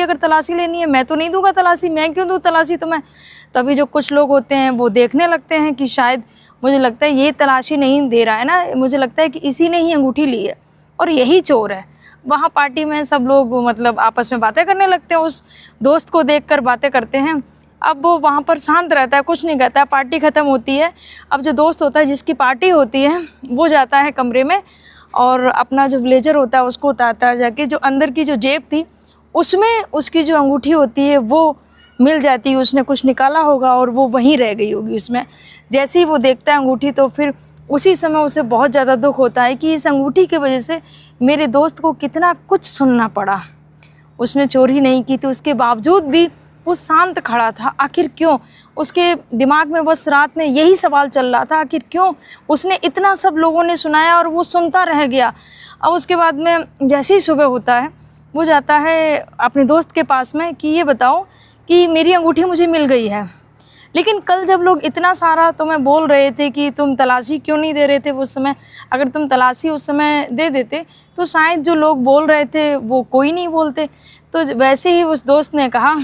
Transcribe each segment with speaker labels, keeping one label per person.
Speaker 1: अगर तलाशी लेनी है, मैं तो नहीं दूंगा तलाशी, मैं क्यों दूँ तलाशी तुम्हें। तभी जो कुछ लोग होते हैं वो देखने लगते हैं कि शायद मुझे लगता है ये तलाशी नहीं दे रहा है ना, मुझे लगता है कि इसी ने ही अंगूठी ली है और यही चोर है। वहाँ पार्टी में सब लोग मतलब आपस में बातें करने लगते हैं, उस दोस्त को देखकर बातें करते हैं। अब वो वहाँ पर शांत रहता है, कुछ नहीं कहता है। पार्टी ख़त्म होती है। अब जो दोस्त होता है जिसकी पार्टी होती है वो जाता है कमरे में और अपना जो ब्लेजर होता है उसको उतारता जाके, जो अंदर की जो जेब थी उसमें उसकी जो अंगूठी होती है वो मिल जाती है। उसने कुछ निकाला होगा और वो वहीं रह गई होगी उसमें। जैसे ही वो देखता है अंगूठी तो फिर उसी समय उसे बहुत ज़्यादा दुख होता है कि इस अंगूठी की वजह से मेरे दोस्त को कितना कुछ सुनना पड़ा। उसने चोरी नहीं की थी, उसके बावजूद भी वो शांत खड़ा था। आखिर क्यों? उसके दिमाग में बस रात में यही सवाल चल रहा था, आखिर क्यों उसने इतना सब लोगों ने सुनाया और वो सुनता रह गया। अब उसके बाद में जैसे ही सुबह होता है वो जाता है अपने दोस्त के पास में कि ये बताओ कि मेरी अंगूठी मुझे मिल गई है, लेकिन कल जब लोग इतना सारा तुम्हें बोल रहे थे कि तुम तलाशी क्यों नहीं दे रहे थे उस समय, अगर तुम तलाशी उस समय दे देते तो शायद जो लोग बोल रहे थे वो कोई नहीं बोलते। तो वैसे ही उस दोस्त ने कहा,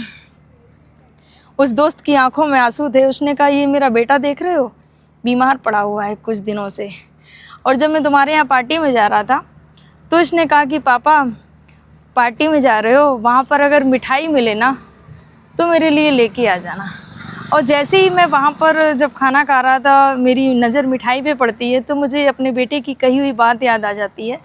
Speaker 1: उस दोस्त की आंखों में आंसू थे। उसने कहा ये मेरा बेटा देख रहे हो, बीमार पड़ा हुआ है कुछ दिनों से, और जब मैं तुम्हारे यहाँ पार्टी में जा रहा था तो उसने कहा कि पापा पार्टी में जा रहे हो, वहाँ पर अगर मिठाई मिले ना तो मेरे लिए लेके आ जाना। और जैसे ही मैं वहाँ पर जब खाना खा रहा था मेरी नज़र मिठाई पे पड़ती है तो मुझे अपने बेटे की कही हुई बात याद आ जाती है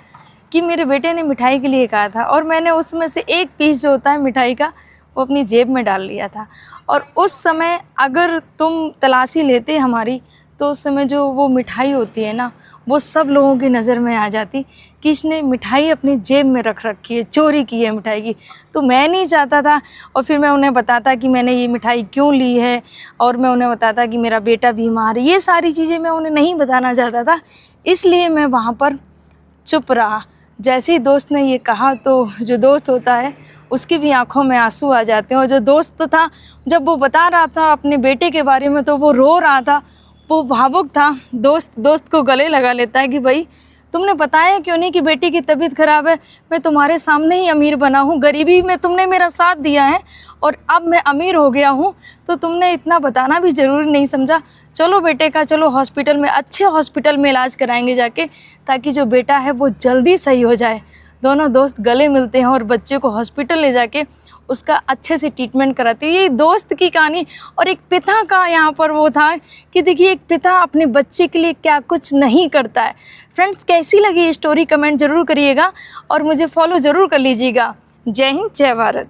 Speaker 1: कि मेरे बेटे ने मिठाई के लिए कहा था और मैंने उसमें से एक पीस जो होता है मिठाई का वो अपनी जेब में डाल लिया था। और उस समय अगर तुम तलाशी लेते हमारी तो उस समय जो वो मिठाई होती है ना वो सब लोगों की नज़र में आ जाती कि इसने मिठाई अपनी जेब में रख रखी है, चोरी की है मिठाई की। तो मैं नहीं चाहता था, और फिर मैं उन्हें बताता कि मैंने ये मिठाई क्यों ली है, और मैं उन्हें बताता कि मेरा बेटा बीमार है। ये सारी चीज़ें मैं उन्हें नहीं बताना चाहता था, इसलिए मैं वहाँ पर चुप रहा। जैसे ही दोस्त ने ये कहा तो जो दोस्त होता है उसकी भी आंखों में आंसू आ जाते हैं। और जो दोस्त था जब वो बता रहा था अपने बेटे के बारे में तो वो रो रहा था, वो भावुक था। दोस्त को गले लगा लेता है कि भाई तुमने बताया क्यों नहीं कि बेटी की तबीयत ख़राब है, मैं तुम्हारे सामने ही अमीर बना हूँ, गरीबी में तुमने मेरा साथ दिया है और अब मैं अमीर हो गया हूँ तो तुमने इतना बताना भी ज़रूरी नहीं समझा। चलो बेटे का, चलो हॉस्पिटल में, अच्छे हॉस्पिटल में इलाज कराएंगे जाके, ताकि जो बेटा है वो जल्दी सही हो जाए। दोनों दोस्त गले मिलते हैं और बच्चे को हॉस्पिटल ले जाके उसका अच्छे से ट्रीटमेंट कराती है। ये दोस्त की कहानी। और एक पिता का यहाँ पर वो था कि देखिए एक पिता अपने बच्चे के लिए क्या कुछ नहीं करता है। फ्रेंड्स, कैसी लगी ये स्टोरी कमेंट ज़रूर करिएगा और मुझे फॉलो ज़रूर कर लीजिएगा। जय हिंद, जय भारत।